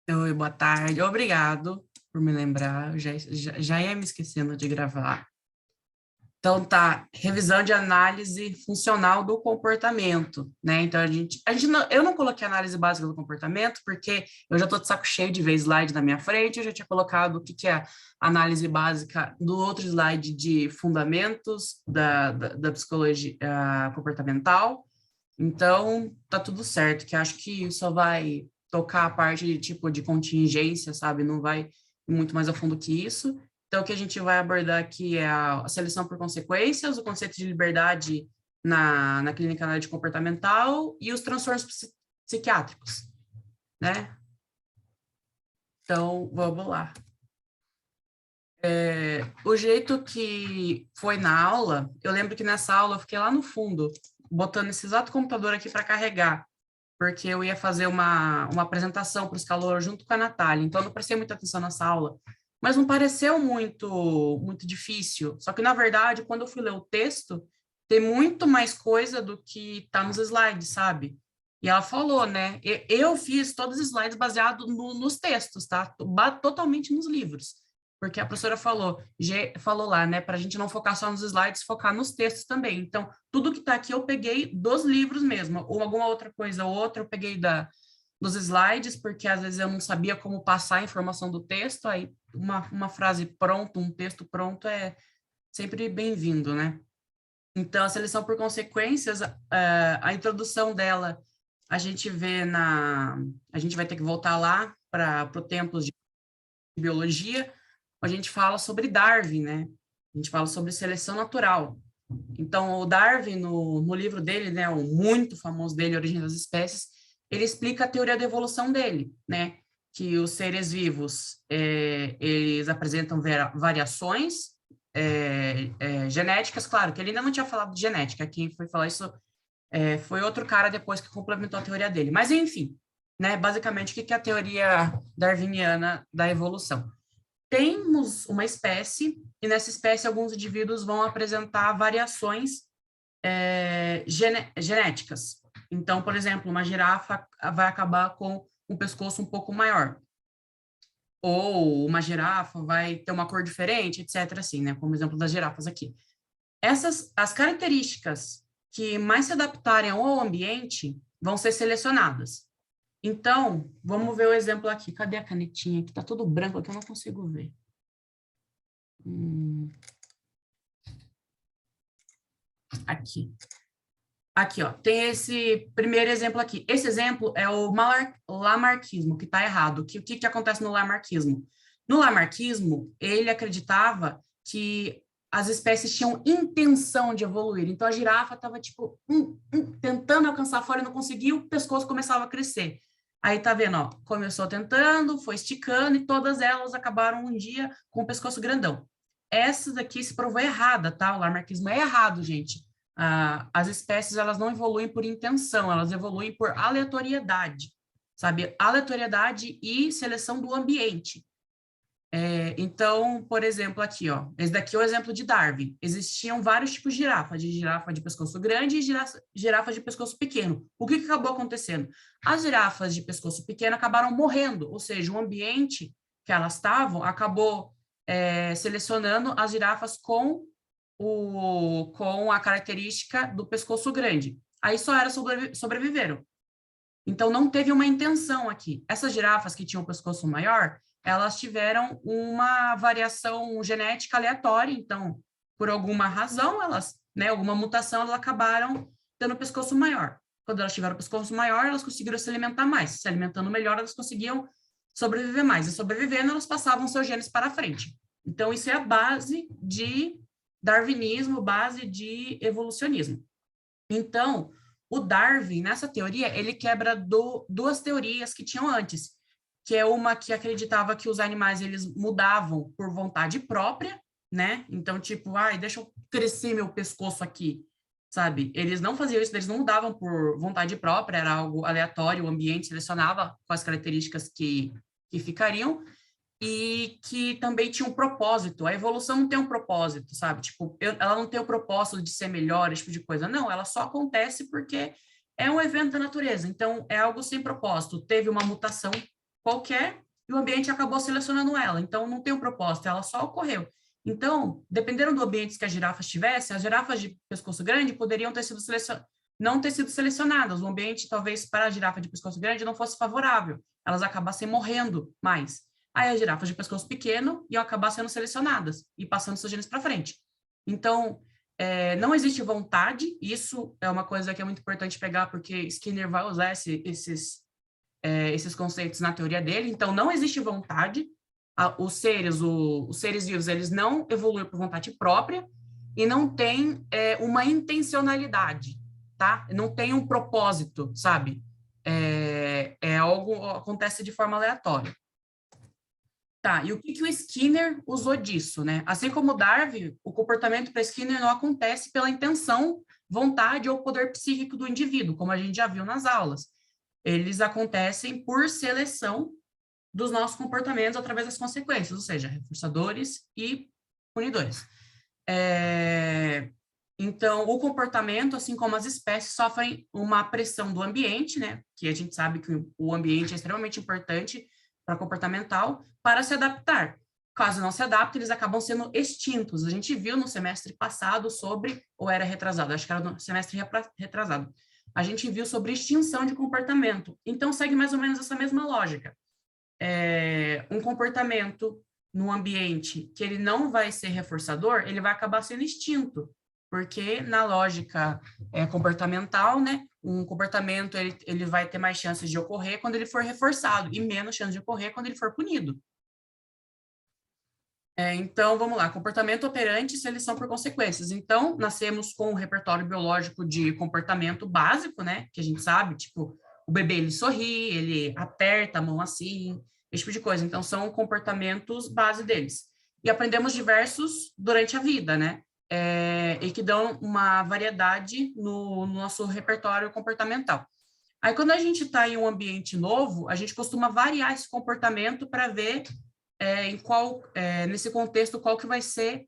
Oi, boa tarde. Obrigado por me lembrar. Eu já ia me esquecendo de gravar. Então, tá, revisão de análise funcional do comportamento, né? Então, eu não coloquei análise básica do comportamento, porque eu já tô de saco cheio de ver slide na minha frente, eu já tinha colocado o que que é análise básica do outro slide de fundamentos da psicologia comportamental. Então, tá tudo certo, que acho que só vai tocar a parte de tipo de contingência, sabe? Não vai ir muito mais a fundo que isso. Então, o que a gente vai abordar aqui é a seleção por consequências, o conceito de liberdade na clínica análise comportamental e os transtornos psiquiátricos, né? Então, vamos lá. O jeito que foi na aula, eu lembro que nessa aula eu fiquei lá no fundo, botando esse exato computador aqui para carregar, porque eu ia fazer uma apresentação para os calouros junto com a Natália, então eu não prestei muita atenção nessa aula, mas não pareceu muito difícil, só que na verdade, quando eu fui ler o texto, tem muito mais coisa do que está nos slides, sabe? E ela falou, né? Eu fiz todos os slides baseados nos textos, tá? Totalmente nos livros. Porque a professora falou lá, né, para a gente não focar só nos slides, focar nos textos também. Então, tudo que está aqui eu peguei dos livros mesmo, ou alguma outra coisa ou outra eu peguei dos slides, porque às vezes eu não sabia como passar a informação do texto, aí uma frase pronta, um texto pronto é sempre bem-vindo, né? Então, a seleção por consequências, a introdução dela, a gente vê a gente vai ter que voltar lá para o templo de biologia, a gente fala sobre Darwin, né? A gente fala sobre seleção natural. Então, o Darwin, no livro dele, né, o muito famoso dele, Origem das Espécies, ele explica a teoria da evolução dele, né? Que os seres vivos, eles apresentam variações genéticas, claro, que ele ainda não tinha falado de genética, quem foi falar isso foi outro cara depois que complementou a teoria dele. Mas, enfim, né, basicamente, o que é a teoria darwiniana da evolução? Temos uma espécie, e nessa espécie alguns indivíduos vão apresentar variações genéticas. Então, por exemplo, uma girafa vai acabar com um pescoço um pouco maior. Ou uma girafa vai ter uma cor diferente, etc. Assim, né? Como exemplo das girafas aqui. As características que mais se adaptarem ao ambiente vão ser selecionadas. Então, vamos ver o exemplo aqui. Cadê a canetinha? Aqui tá tudo branco, aqui eu não consigo ver. Aqui. Aqui, ó, tem esse primeiro exemplo aqui. Esse exemplo é o lamarquismo, que está errado. O que acontece no lamarquismo? No lamarquismo, ele acreditava que as espécies tinham intenção de evoluir. Então, a girafa estava, tipo, tentando alcançar fora e não conseguiu, o pescoço começava a crescer. Aí, tá vendo, ó, começou tentando, foi esticando, e todas elas acabaram um dia com o pescoço grandão. Essa daqui se provou errada, tá? O lamarquismo é errado, gente. As espécies elas não evoluem por intenção, elas evoluem por aleatoriedade, sabe? Aleatoriedade e seleção do ambiente. Então, por exemplo, aqui, ó, esse daqui é o exemplo de Darwin. Existiam vários tipos de girafa de pescoço grande e girafa de pescoço pequeno. O que acabou acontecendo? As girafas de pescoço pequeno acabaram morrendo, ou seja, o ambiente que elas estavam acabou selecionando as girafas com a característica do pescoço grande. Aí só elas sobreviveram. Então, não teve uma intenção aqui. Essas girafas que tinham o pescoço maior, elas tiveram uma variação genética aleatória. Então, por alguma razão, alguma mutação, elas acabaram tendo o pescoço maior. Quando elas tiveram o pescoço maior, elas conseguiram se alimentar mais. Se alimentando melhor, elas conseguiam sobreviver mais. E sobrevivendo, elas passavam seus genes para frente. Então, isso é a base de darwinismo, base de evolucionismo. Então, o Darwin, nessa teoria, ele quebra duas teorias que tinham antes, que é uma que acreditava que os animais eles mudavam por vontade própria, né? Então, tipo, ai, deixa eu crescer meu pescoço aqui, sabe? Eles não faziam isso, eles não mudavam por vontade própria, era algo aleatório, o ambiente selecionava com as características que ficariam, e que também tinha um propósito. A evolução não tem um propósito, sabe? Tipo, ela não tem o propósito de ser melhor, esse tipo de coisa. Não, ela só acontece porque é um evento da natureza. Então, é algo sem propósito. Teve uma mutação, qualquer, e o ambiente acabou selecionando ela. Então, não tem um propósito, ela só ocorreu. Então, dependendo do ambiente que as girafas tivessem, as girafas de pescoço grande poderiam ter sido não ter sido selecionadas. O ambiente, talvez, para a girafa de pescoço grande não fosse favorável. Elas acabassem morrendo mais. Aí as girafas de pescoço pequeno iam acabar sendo selecionadas e passando seus genes para frente. Então, não existe vontade. Isso é uma coisa que é muito importante pegar, porque Skinner vai usar esses conceitos na teoria dele. Então, não existe vontade. Os seres vivos, eles não evoluem por vontade própria e não tem uma intencionalidade, tá? Não tem um propósito, sabe? Algo acontece de forma aleatória. Tá, e o que o Skinner usou disso, né? Assim como o Darwin, o comportamento para Skinner não acontece pela intenção, vontade ou poder psíquico do indivíduo, como a gente já viu nas aulas. Eles acontecem por seleção dos nossos comportamentos através das consequências, ou seja, reforçadores e punidores. Então, o comportamento, assim como as espécies, sofrem uma pressão do ambiente, né? Que a gente sabe que o ambiente é extremamente importante para comportamental, para se adaptar. Caso não se adapte, eles acabam sendo extintos. A gente viu no semestre passado sobre, ou era retrasado, acho que era no semestre retrasado, a gente viu sobre extinção de comportamento. Então, segue mais ou menos essa mesma lógica. Um comportamento no ambiente que ele não vai ser reforçador, ele vai acabar sendo extinto, porque na lógica comportamental, né, um comportamento ele vai ter mais chances de ocorrer quando ele for reforçado e menos chances de ocorrer quando ele for punido. Então, vamos lá, comportamento operante e seleção por consequências. Então, nascemos com um repertório biológico de comportamento básico, né, que a gente sabe, tipo, o bebê, ele sorri, ele aperta a mão assim, esse tipo de coisa. Então, são comportamentos base deles. E aprendemos diversos durante a vida, né, e que dão uma variedade no nosso repertório comportamental. Aí, quando a gente está em um ambiente novo, a gente costuma variar esse comportamento para ver nesse contexto, qual que vai ser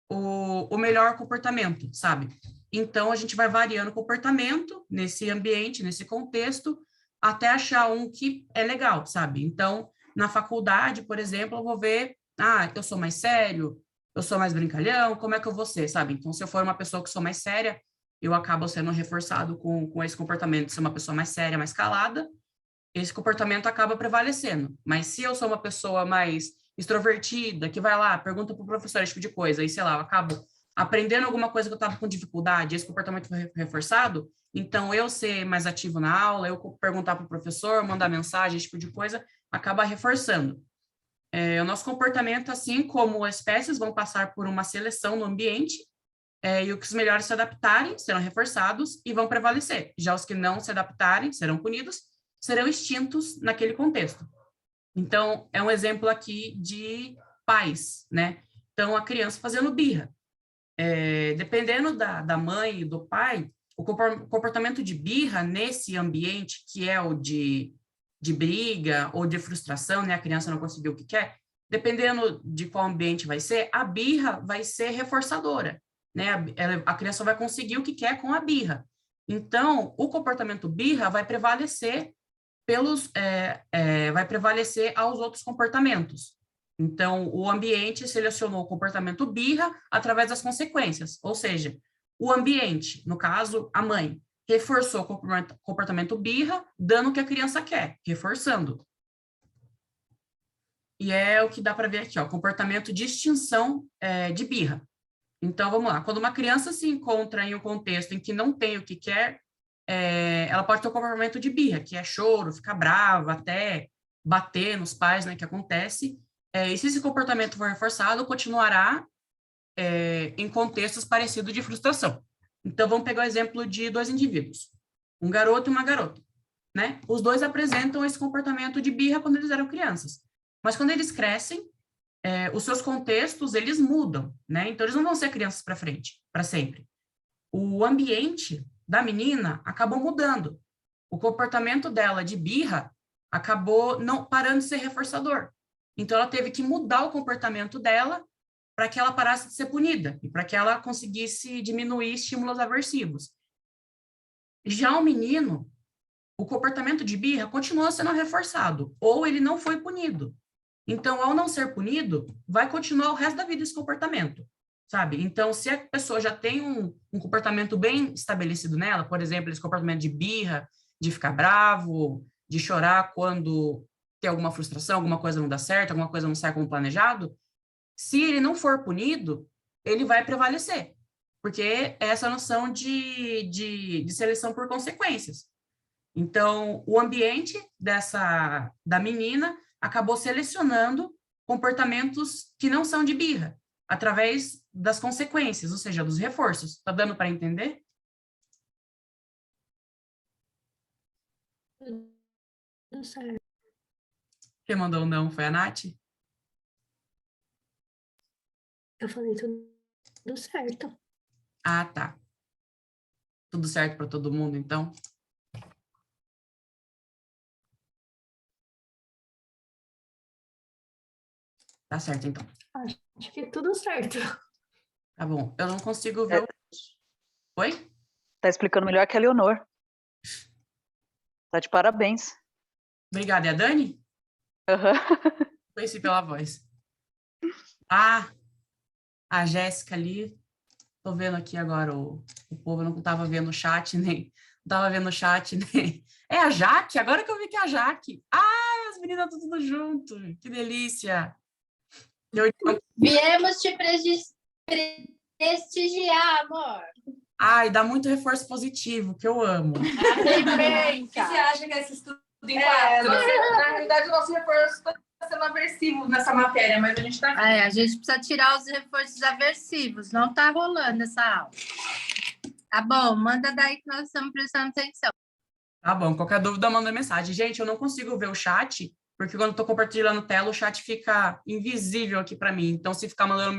o melhor comportamento, sabe? Então, a gente vai variando o comportamento nesse ambiente, nesse contexto, até achar um que é legal, sabe? Então, na faculdade, por exemplo, eu vou ver, eu sou mais sério, eu sou mais brincalhão, como é que eu vou ser, sabe? Então, se eu for uma pessoa que sou mais séria, eu acabo sendo reforçado com esse comportamento de ser uma pessoa mais séria, mais calada, esse comportamento acaba prevalecendo. Mas se eu sou uma pessoa mais extrovertida, que vai lá, pergunta para o professor esse tipo de coisa, e sei lá, eu acabo aprendendo alguma coisa que eu estava com dificuldade, esse comportamento foi reforçado, então eu ser mais ativo na aula, eu perguntar para o professor, mandar mensagem, esse tipo de coisa, acaba reforçando. O nosso comportamento, assim como as espécies, vão passar por uma seleção no ambiente, e os melhores se adaptarem serão reforçados e vão prevalecer. Já os que não se adaptarem serão punidos, serão extintos naquele contexto. Então, é um exemplo aqui de pais, né? Então, a criança fazendo birra. Dependendo da mãe e do pai, o comportamento de birra nesse ambiente, que é o de briga ou de frustração, né? A criança não conseguiu o que quer, dependendo de qual ambiente vai ser, a birra vai ser reforçadora, né? A criança vai conseguir o que quer com a birra. Então, o comportamento birra vai prevalecer vai prevalecer aos outros comportamentos. Então, o ambiente selecionou o comportamento birra através das consequências, ou seja, o ambiente, no caso, a mãe, reforçou o comportamento birra, dando o que a criança quer, reforçando. E é o que dá para ver aqui, ó, comportamento de extinção de birra. Então, vamos lá, quando uma criança se encontra em um contexto em que não tem o que quer, ela pode ter um comportamento de birra, que é choro, ficar brava, até bater nos pais, né, que acontece. E se esse comportamento for reforçado, continuará em contextos parecidos de frustração. Então, vamos pegar o exemplo de dois indivíduos, um garoto e uma garota, né? Os dois apresentam esse comportamento de birra quando eles eram crianças. Mas quando eles crescem, os seus contextos, eles mudam, né? Então, eles não vão ser crianças para frente, para sempre. O ambiente da menina acabou mudando. O comportamento dela de birra acabou não parando de ser reforçador. Então, ela teve que mudar o comportamento dela para que ela parasse de ser punida e para que ela conseguisse diminuir estímulos aversivos. Já o menino, o comportamento de birra continua sendo reforçado, ou ele não foi punido. Então, ao não ser punido, vai continuar o resto da vida esse comportamento, sabe? Então, se a pessoa já tem um comportamento bem estabelecido nela, por exemplo, esse comportamento de birra, de ficar bravo, de chorar quando tem alguma frustração, alguma coisa não dá certo, alguma coisa não sai como planejado, se ele não for punido, ele vai prevalecer, porque é essa noção de seleção por consequências. Então, o ambiente da menina acabou selecionando comportamentos que não são de birra, através das consequências, ou seja, dos reforços. Tá dando para entender? Tudo certo. Quem mandou não foi a Nath? Eu falei tudo certo. Ah, tá. Tudo certo para todo mundo, então? Tá certo, então. Acho que tudo certo. Tá bom. Eu não consigo ver o... Oi? Tá explicando melhor que a Leonor. Tá de parabéns. Obrigada. É a Dani? Uhum. Conheci pela voz. Ah, a Jéssica ali. Tô vendo aqui agora o povo, não tava vendo o chat, nem... Não tava vendo o chat, nem... É a Jaque? Agora que eu vi que é a Jaque. Ah, as meninas tudo junto. Que delícia. Viemos te prestigiar, amor. Ai, dá muito reforço positivo, que eu amo. O que você acha que é esse estudo em quatro? Na realidade, o nosso reforço está sendo aversivo nessa matéria, mas a gente está... A gente precisa tirar os reforços aversivos, não está rolando essa aula. Tá bom, manda daí que nós estamos prestando atenção. Tá bom, qualquer dúvida, manda mensagem. Gente, eu não consigo ver o chat, porque quando eu tô compartilhando tela, o chat fica invisível aqui para mim. Então, se ficar mandando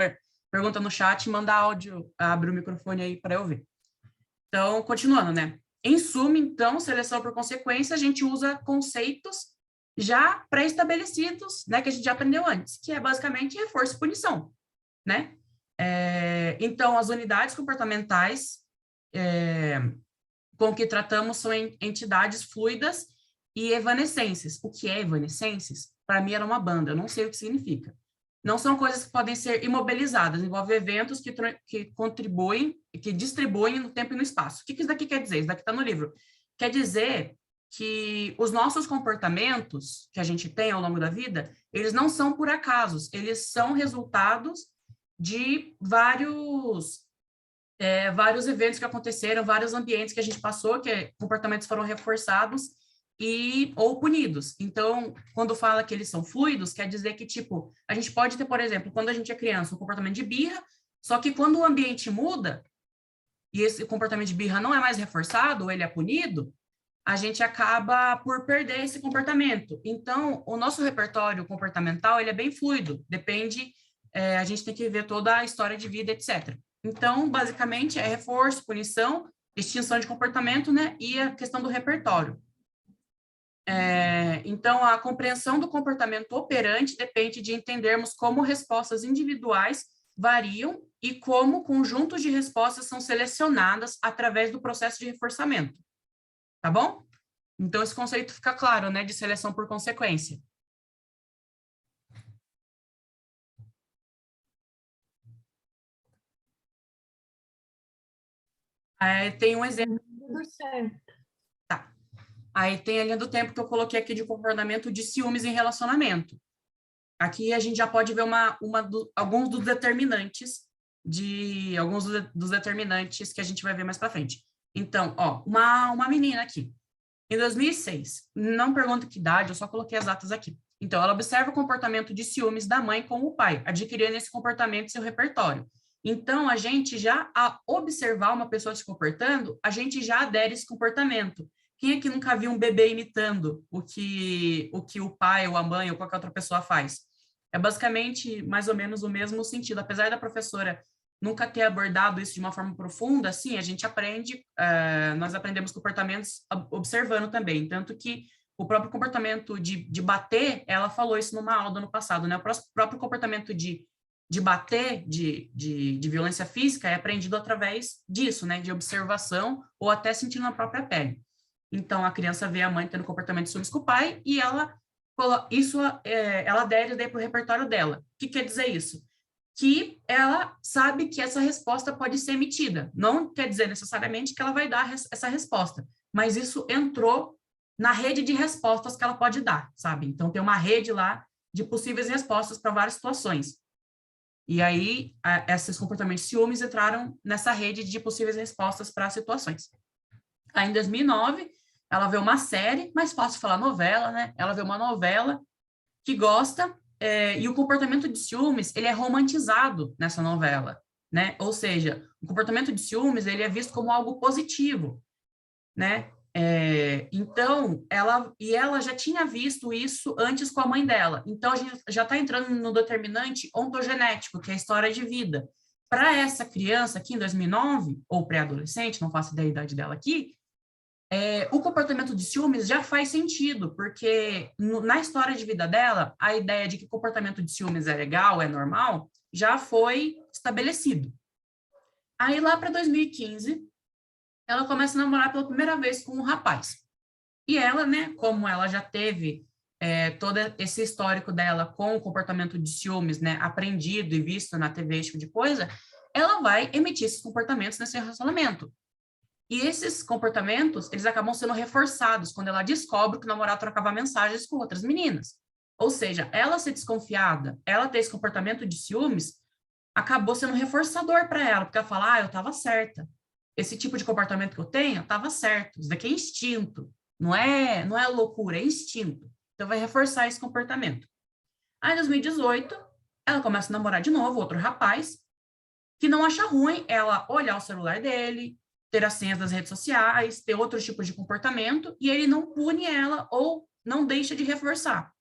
pergunta no chat, manda áudio, abre o microfone aí para eu ver. Então, continuando, né? Em suma, então, seleção por consequência, a gente usa conceitos já pré-estabelecidos, né, que a gente já aprendeu antes, que é basicamente reforço e punição, né? Então, as unidades comportamentais com que tratamos são entidades fluidas e evanescentes. O que é evanescentes? Para mim era uma banda, eu não sei o que significa. Não são coisas que podem ser imobilizadas, envolve eventos que contribuem, que distribuem no tempo e no espaço. O que isso daqui quer dizer? Isso daqui está no livro. Quer dizer que os nossos comportamentos que a gente tem ao longo da vida, eles não são por acasos, eles são resultados de vários eventos que aconteceram, vários ambientes que a gente passou, que comportamentos foram reforçados ou punidos. Então, quando fala que eles são fluidos, quer dizer que, tipo, a gente pode ter, por exemplo, quando a gente é criança, um comportamento de birra, só que quando o ambiente muda, e esse comportamento de birra não é mais reforçado, ou ele é punido, a gente acaba por perder esse comportamento. Então, o nosso repertório comportamental, ele é bem fluido, depende, a gente tem que ver toda a história de vida, etc. Então, basicamente, é reforço, punição, extinção de comportamento, né, e a questão do repertório. Então, a compreensão do comportamento operante depende de entendermos como respostas individuais variam e como conjuntos de respostas são selecionadas através do processo de reforçamento. Tá bom? Então, esse conceito fica claro, né, de seleção por consequência. Tem um exemplo. Tudo certo. Tá. Aí tem a linha do tempo que eu coloquei aqui de comportamento de ciúmes em relacionamento. Aqui a gente já pode ver alguns dos determinantes que a gente vai ver mais para frente. Então, ó, uma menina aqui, em 2006, não pergunto que idade, eu só coloquei as datas aqui. Então, ela observa o comportamento de ciúmes da mãe com o pai, adquirindo esse comportamento em seu repertório. Então, a gente já, a observar uma pessoa se comportando, a gente já adere a esse comportamento. Quem é que nunca viu um bebê imitando o que o pai ou a mãe ou qualquer outra pessoa faz? É basicamente mais ou menos o mesmo sentido. Apesar da professora nunca ter abordado isso de uma forma profunda, sim, a gente aprende, nós aprendemos comportamentos observando também. Tanto que o próprio comportamento de bater, ela falou isso numa aula do ano passado, né? O próprio comportamento de bater, de violência física, é aprendido através disso, né? De observação ou até sentindo na própria pele. Então, a criança vê a mãe tendo comportamento de ciúmes com o pai e ela adere daí para o repertório dela. O que quer dizer isso? Que ela sabe que essa resposta pode ser emitida. Não quer dizer necessariamente que ela vai dar essa resposta, mas isso entrou na rede de respostas que ela pode dar, sabe? Então, tem uma rede lá de possíveis respostas para várias situações. E aí, esses comportamentos de ciúmes entraram nessa rede de possíveis respostas para situações. Aí, em 2009, ela vê uma série, mais fácil falar novela, né? Ela vê uma novela que gosta, e o comportamento de ciúmes, ele é romantizado nessa novela, né? Ou seja, o comportamento de ciúmes, ele é visto como algo positivo, né? Então, ela já tinha visto isso antes com a mãe dela. Então, a gente já está entrando no determinante ontogenético, que é a história de vida. Para essa criança aqui em 2009, ou pré-adolescente, não faço ideia da idade dela aqui, o comportamento de ciúmes já faz sentido, porque na história de vida dela, a ideia de que o comportamento de ciúmes é legal, é normal, já foi estabelecido. Aí, lá para 2015, ela começa a namorar pela primeira vez com um rapaz. E ela, né, como ela já teve todo esse histórico dela com o comportamento de ciúmes, né, aprendido e visto na TV, esse tipo de coisa, ela vai emitir esses comportamentos nesse relacionamento. E esses comportamentos, eles acabam sendo reforçados quando ela descobre que o namorado trocava mensagens com outras meninas. Ou seja, ela ser desconfiada, ela ter esse comportamento de ciúmes, acabou sendo reforçador para ela, porque ela fala, eu estava certa. Esse tipo de comportamento que eu tenho, estava certo. Isso daqui é instinto. Não é loucura, é instinto. Então, vai reforçar esse comportamento. Aí, em 2018, ela começa a namorar de novo outro rapaz, que não acha ruim ela olhar o celular dele, ter as senhas das redes sociais, ter outros tipos de comportamento, e ele não pune ela ou não deixa de reforçar.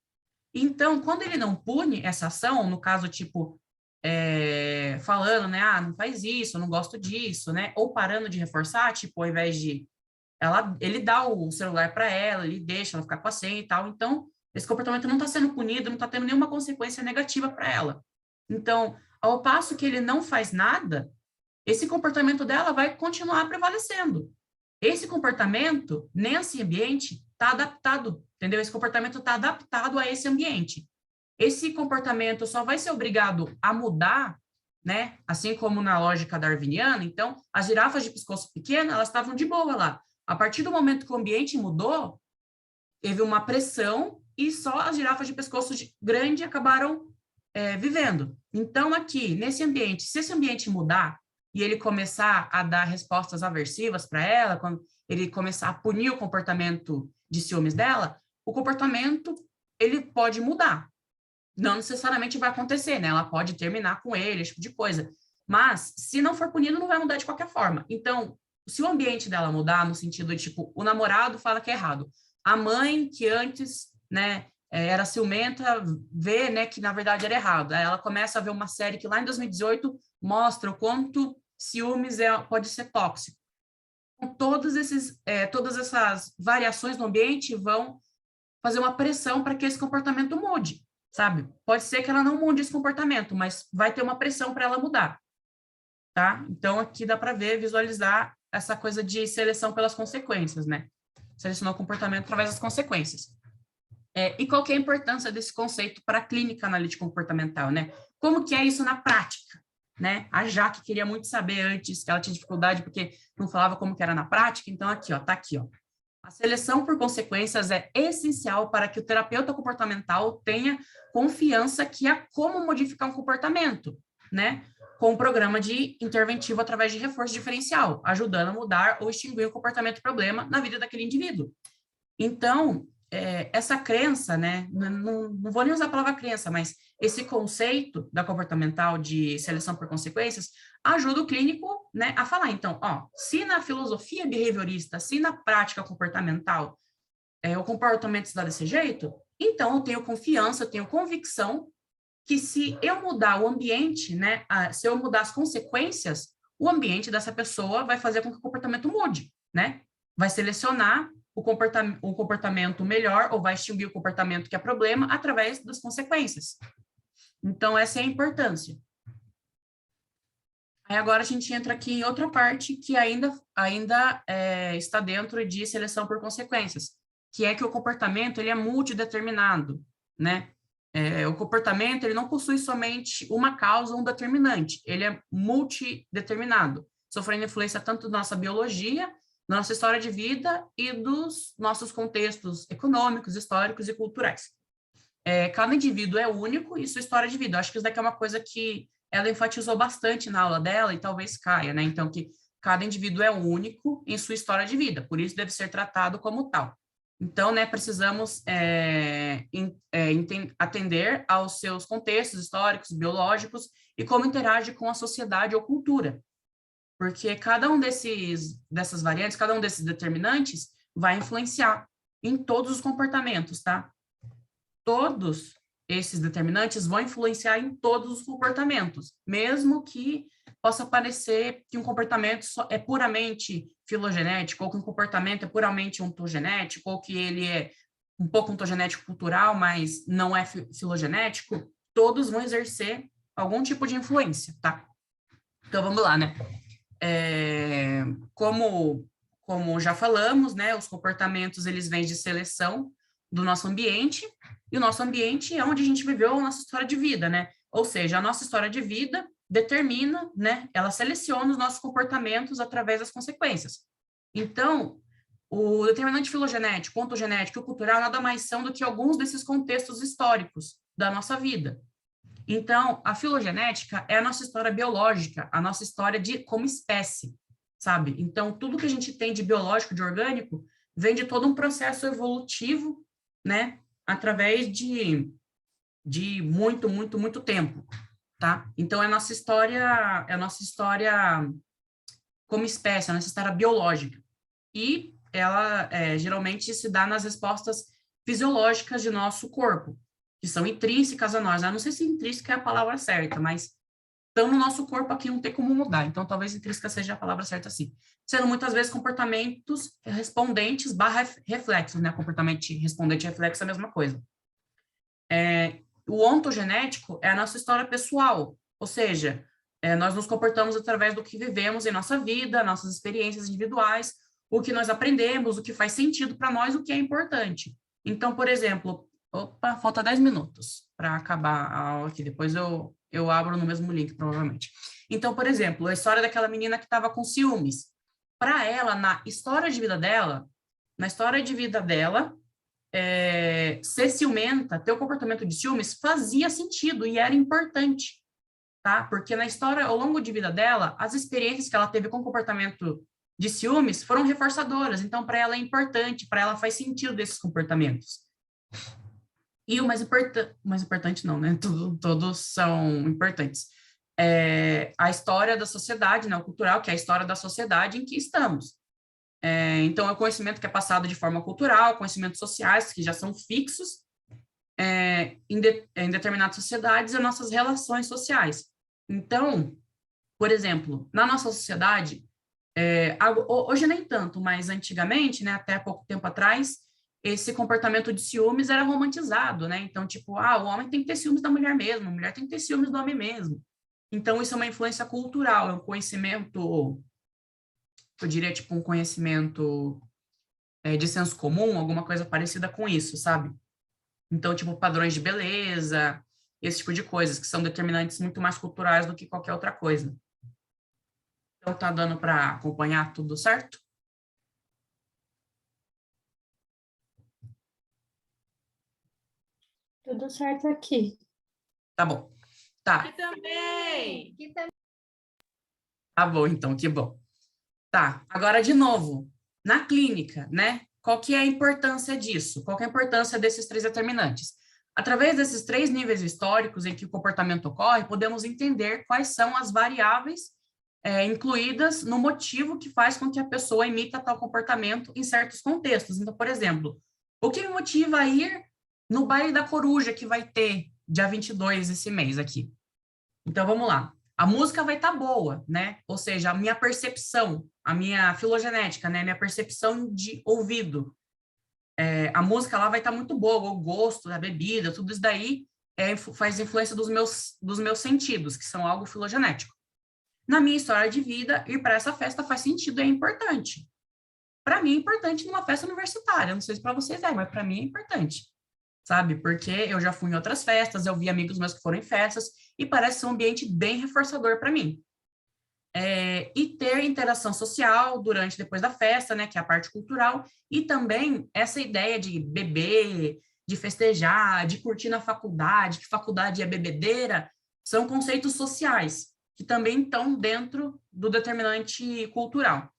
Então, quando ele não pune essa ação, no caso, tipo, falando, né, não faz isso, eu não gosto disso, né, ou parando de reforçar, tipo, ao invés de ele dá o celular para ela, ele deixa ela ficar com a senha e tal, então, esse comportamento não está sendo punido, não está tendo nenhuma consequência negativa para ela. Então, ao passo que ele não faz nada, esse comportamento dela vai continuar prevalecendo. Esse comportamento, nesse ambiente, está adaptado, entendeu? Esse comportamento está adaptado a esse ambiente. Esse comportamento só vai ser obrigado a mudar, né? Assim como na lógica darwiniana. Então, as girafas de pescoço pequeno, elas estavam de boa lá. A partir do momento que o ambiente mudou, teve uma pressão e só as girafas de pescoço grande acabaram vivendo. Então, aqui, nesse ambiente, se esse ambiente mudar, e ele começar a dar respostas aversivas para ela, quando ele começar a punir o comportamento de ciúmes dela, o comportamento, ele pode mudar. Não necessariamente vai acontecer, né? Ela pode terminar com ele, esse tipo de coisa. Mas, se não for punido, não vai mudar de qualquer forma. Então, se o ambiente dela mudar, no sentido de, tipo, o namorado fala que é errado, a mãe, que antes, né, era ciumenta, vê, né, que na verdade era errado. Aí ela começa a ver uma série que lá em 2018 mostra o quanto ciúmes pode ser tóxico. Então, todas essas variações no ambiente vão fazer uma pressão para que esse comportamento mude, sabe? Pode ser que ela não mude esse comportamento, mas vai ter uma pressão para ela mudar, tá? Então, aqui dá para ver, visualizar essa coisa de seleção pelas consequências, né? Selecionar o comportamento através das consequências. E qual que é a importância desse conceito para a clínica analítica comportamental, né? Como que é isso na prática? Né? A Jaque queria muito saber antes, que ela tinha dificuldade porque não falava como que era na prática, então aqui, ó, tá aqui, ó. A seleção por consequências é essencial para que o terapeuta comportamental tenha confiança que há como modificar um comportamento, né? Com um programa de interventivo através de reforço diferencial, ajudando a mudar ou extinguir o comportamento problema na vida daquele indivíduo. Então, essa crença, né, não vou nem usar a palavra crença, mas esse conceito da comportamental de seleção por consequências ajuda o clínico, né, a falar, então, se na filosofia behaviorista, se na prática comportamental, o comportamento se dá desse jeito, então eu tenho confiança, eu tenho convicção que se eu mudar o ambiente, né, se eu mudar as consequências, o ambiente dessa pessoa vai fazer com que o comportamento mude, né, vai selecionar o comportamento melhor ou vai extinguir o comportamento que é problema através das consequências. Então, essa é a importância. Aí agora a gente entra aqui em outra parte que ainda está dentro de seleção por consequências, que é que o comportamento ele é multideterminado, né? O comportamento ele não possui somente uma causa, um determinante, ele é multideterminado, sofrendo influência tanto da nossa biologia, da nossa história de vida e dos nossos contextos econômicos, históricos e culturais. Cada indivíduo é único e sua história de vida. Eu acho que isso daqui é uma coisa que ela enfatizou bastante na aula dela e talvez caia, né? Então, que cada indivíduo é único em sua história de vida, por isso deve ser tratado como tal. Então, né, precisamos atender aos seus contextos históricos, biológicos e como interage com a sociedade ou cultura. Porque cada um dessas variantes, cada um desses determinantes vai influenciar em todos os comportamentos, tá? Todos esses determinantes vão influenciar em todos os comportamentos, mesmo que possa parecer que um comportamento é puramente filogenético, ou que um comportamento é puramente ontogenético, ou que ele é um pouco ontogenético cultural, mas não é filogenético, todos vão exercer algum tipo de influência, tá? Então, vamos lá, né? Como já falamos, né, os comportamentos, eles vêm de seleção do nosso ambiente, e o nosso ambiente é onde a gente viveu a nossa história de vida, né? Ou seja, a nossa história de vida determina, né? Ela seleciona os nossos comportamentos através das consequências. Então, o determinante filogenético, ontogenético e cultural nada mais são do que alguns desses contextos históricos da nossa vida. Então, a filogenética é a nossa história biológica, a nossa história como espécie, sabe? Então, tudo que a gente tem de biológico, de orgânico, vem de todo um processo evolutivo, né? Através de muito, muito, muito tempo, tá? Então, é a nossa história como espécie, a nossa história biológica. E ela geralmente se dá nas respostas fisiológicas de nosso corpo, que são intrínsecas a nós. Eu não sei se intrínseca é a palavra certa, mas estão no nosso corpo aqui, não tem como mudar. Então, talvez intrínseca seja a palavra certa, sim. Sendo muitas vezes comportamentos respondentes / reflexos, né? Comportamento respondente e reflexo é a mesma coisa. O ontogenético é a nossa história pessoal, ou seja, nós nos comportamos através do que vivemos em nossa vida, nossas experiências individuais, o que nós aprendemos, o que faz sentido para nós, o que é importante. Então, por exemplo, falta 10 minutos para acabar a aula aqui, depois eu abro no mesmo link, provavelmente. Então, por exemplo, a história daquela menina que estava com ciúmes. Para ela, na história de vida dela, ser ciumenta, ter o comportamento de ciúmes, fazia sentido e era importante, tá? Porque na história, ao longo de vida dela, as experiências que ela teve com o comportamento de ciúmes foram reforçadoras, então para ela é importante, para ela faz sentido desses comportamentos. E o mais importante não, né? Todos são importantes. A história da sociedade, né? O cultural, que é a história da sociedade em que estamos. Então, é o conhecimento que é passado de forma cultural, conhecimentos sociais que já são fixos em determinadas sociedades e nossas relações sociais. Então, por exemplo, na nossa sociedade, hoje nem tanto, mas antigamente, né, até pouco tempo atrás, esse comportamento de ciúmes era romantizado, né? Então, tipo, o homem tem que ter ciúmes da mulher mesmo, a mulher tem que ter ciúmes do homem mesmo. Então, isso é uma influência cultural, é um conhecimento, eu diria, tipo, um conhecimento de senso comum, alguma coisa parecida com isso, sabe? Então, tipo, padrões de beleza, esse tipo de coisas, que são determinantes muito mais culturais do que qualquer outra coisa. Então, tá dando para acompanhar tudo certo? Tudo certo aqui. Tá bom. Tá. Aqui também. Tá bom, então, que bom. Tá, agora de novo, na clínica, né? Qual que é a importância disso? Qual que é a importância desses três determinantes? Através desses três níveis históricos em que o comportamento ocorre, podemos entender quais são as variáveis incluídas no motivo que faz com que a pessoa imita tal comportamento em certos contextos. Então, por exemplo, o que me motiva a ir no baile da coruja que vai ter dia 22 esse mês aqui? Então, vamos lá. A música vai estar boa, né? Ou seja, a minha percepção, a minha filogenética, né? Minha percepção de ouvido. A música lá vai estar muito boa, o gosto da bebida, tudo isso daí faz influência dos meus sentidos, que são algo filogenético. Na minha história de vida, ir para essa festa faz sentido, é importante. Para mim é importante numa festa universitária, não sei se para vocês é, mas para mim é importante, sabe? Porque eu já fui em outras festas, eu vi amigos meus que foram em festas, e parece ser um ambiente bem reforçador para mim. E ter interação social durante, depois da festa, né, que é a parte cultural, e também essa ideia de beber, de festejar, de curtir na faculdade, que faculdade é bebedeira, são conceitos sociais, que também estão dentro do determinante cultural,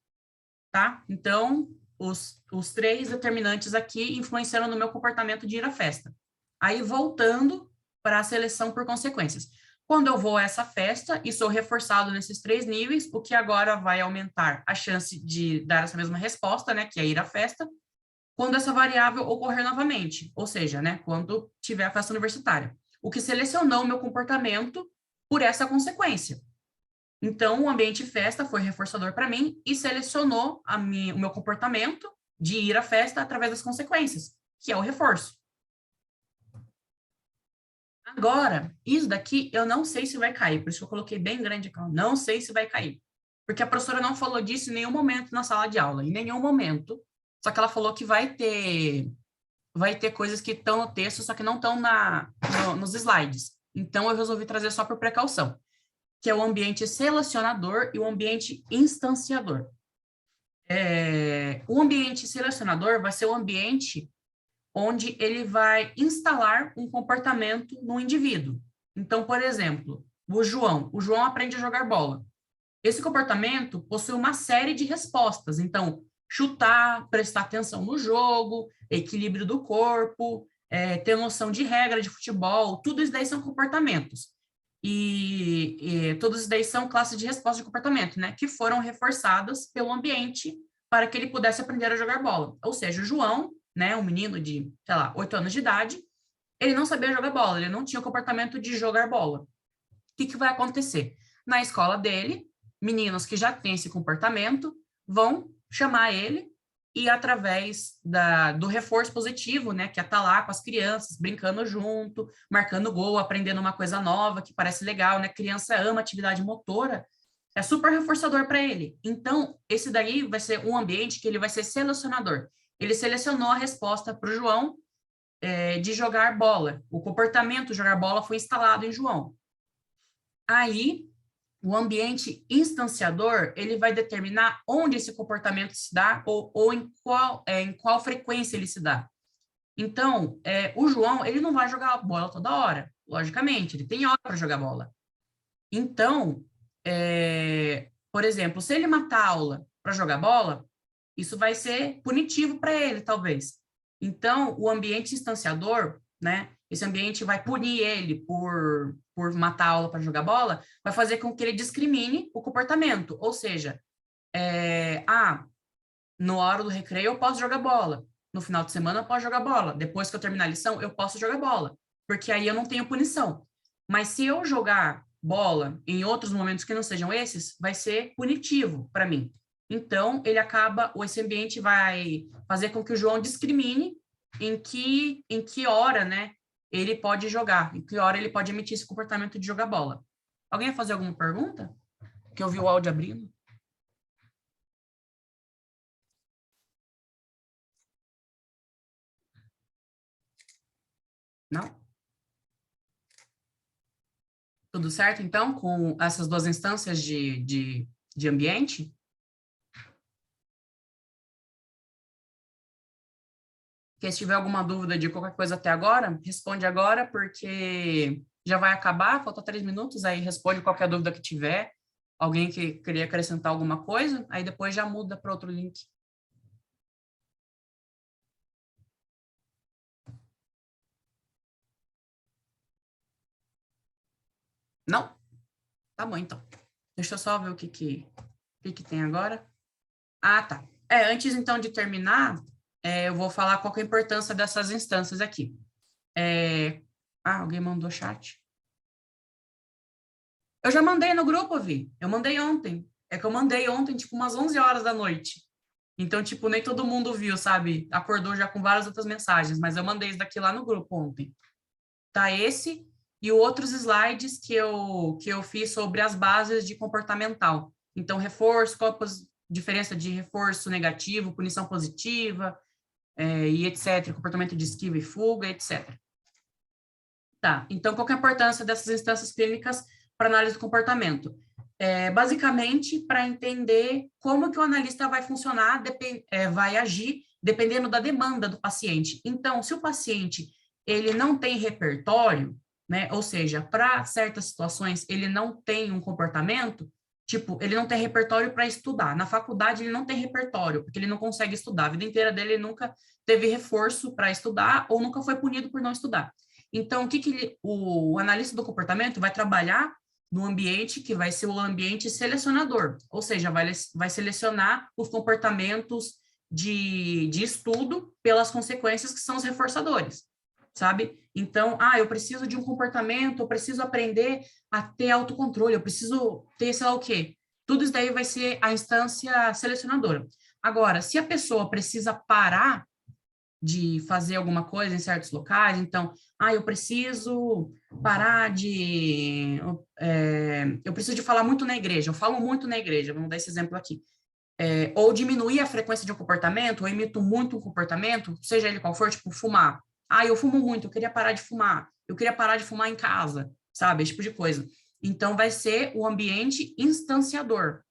tá? Então, os 3 determinantes aqui influenciaram no meu comportamento de ir à festa. Aí, voltando para a seleção por consequências. Quando eu vou a essa festa e sou reforçado nesses 3 níveis, o que agora vai aumentar a chance de dar essa mesma resposta, né, que é ir à festa, quando essa variável ocorrer novamente, ou seja, né, quando tiver a festa universitária. O que selecionou o meu comportamento por essa consequência. Então, o ambiente festa foi reforçador para mim e selecionou o meu comportamento de ir à festa através das consequências, que é o reforço. Agora, isso daqui eu não sei se vai cair, por isso que eu coloquei bem grande aqui, não sei se vai cair. Porque a professora não falou disso em nenhum momento na sala de aula, em nenhum momento. Só que ela falou que vai ter coisas que estão no texto, só que não estão nos slides. Então, eu resolvi trazer só por precaução, que é o ambiente selecionador e o ambiente instanciador. O ambiente selecionador vai ser o ambiente onde ele vai instalar um comportamento no indivíduo. Então, por exemplo, o João aprende a jogar bola. Esse comportamento possui uma série de respostas. Então, chutar, prestar atenção no jogo, equilíbrio do corpo, ter noção de regra de futebol, tudo isso daí são comportamentos. E todos isso daí são classes de resposta de comportamento, né? Que foram reforçadas pelo ambiente para que ele pudesse aprender a jogar bola. Ou seja, o João, né, um menino de, sei lá, 8 anos de idade, ele não sabia jogar bola, ele não tinha o comportamento de jogar bola. O que vai acontecer? Na escola dele, meninos que já têm esse comportamento vão chamar ele e através do reforço positivo, né, que é estar lá com as crianças, brincando junto, marcando gol, aprendendo uma coisa nova que parece legal, né? Criança ama atividade motora, é super reforçador para ele. Então, esse daí vai ser um ambiente que ele vai ser selecionador. Ele selecionou a resposta para o João de jogar bola. O comportamento de jogar bola foi instalado em João. Aí, o ambiente instanciador, ele vai determinar onde esse comportamento se dá ou em qual frequência ele se dá. Então, o João, ele não vai jogar bola toda hora, logicamente, ele tem hora para jogar bola. Então, por exemplo, se ele matar a aula para jogar bola, isso vai ser punitivo para ele, talvez. Então, o ambiente instanciador, né? Esse ambiente vai punir ele por matar a aula para jogar bola, vai fazer com que ele discrimine o comportamento. Ou seja, na hora do recreio eu posso jogar bola, no final de semana eu posso jogar bola, depois que eu terminar a lição eu posso jogar bola, porque aí eu não tenho punição. Mas se eu jogar bola em outros momentos que não sejam esses, vai ser punitivo para mim. Então, esse ambiente vai fazer com que o João discrimine em que hora, né, ele pode jogar, em que hora ele pode emitir esse comportamento de jogar bola. Alguém vai fazer alguma pergunta? Que eu vi o áudio abrindo. Não? Tudo certo, então, com essas 2 instâncias de ambiente? Porque se tiver alguma dúvida de qualquer coisa até agora, responde agora, porque já vai acabar, falta 3 minutos, aí responde qualquer dúvida que tiver. Alguém que queria acrescentar alguma coisa, aí depois já muda para outro link. Não? Tá bom, então. Deixa eu só ver o que tem agora. Ah, tá. Antes, então, de terminar, eu vou falar qual que é a importância dessas instâncias aqui. Alguém mandou chat? Eu já mandei no grupo, Vi. Eu mandei ontem. É que eu mandei ontem, tipo, umas 11 horas da noite. Então, tipo, nem todo mundo viu, sabe? Acordou já com várias outras mensagens, mas eu mandei isso daqui lá no grupo ontem. Tá esse e outros slides que eu fiz sobre as bases de comportamental. Então, reforço, qual a diferença de reforço negativo, punição positiva, e etc., comportamento de esquiva e fuga, etc. Tá, então qual que é a importância dessas instâncias clínicas para análise do comportamento? Basicamente, para entender como que o analista vai funcionar, vai agir, dependendo da demanda do paciente. Então, se o paciente ele não tem repertório, né, ou seja, para certas situações ele não tem um comportamento, tipo, ele não tem repertório para estudar. Na faculdade ele não tem repertório, porque ele não consegue estudar. A vida inteira dele ele nunca teve reforço para estudar ou nunca foi punido por não estudar. Então, o analista do comportamento vai trabalhar no ambiente que vai ser o ambiente selecionador, ou seja, vai selecionar os comportamentos de estudo pelas consequências que são os reforçadores, sabe? Então, eu preciso de um comportamento, eu preciso aprender a ter autocontrole, eu preciso ter sei lá o quê. Tudo isso daí vai ser a instância selecionadora. Agora, se a pessoa precisa parar de fazer alguma coisa em certos locais, então, eu preciso parar de... eu preciso de falar muito na igreja, eu falo muito na igreja, vamos dar esse exemplo aqui. Ou diminuir a frequência de um comportamento, ou imito muito um comportamento, seja ele qual for, tipo, fumar. Eu fumo muito, eu queria parar de fumar, eu queria parar de fumar em casa, sabe? Esse tipo de coisa. Então, vai ser o ambiente instanciador,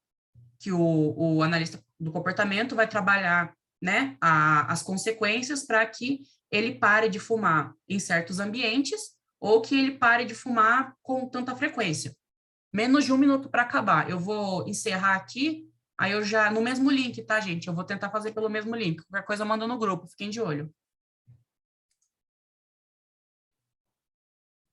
que o analista do comportamento vai trabalhar, né, as consequências para que ele pare de fumar em certos ambientes ou que ele pare de fumar com tanta frequência. Menos de 1 minuto para acabar. Eu vou encerrar aqui, aí eu já, no mesmo link, tá, gente? Eu vou tentar fazer pelo mesmo link. Qualquer coisa eu mando no grupo, fiquem de olho.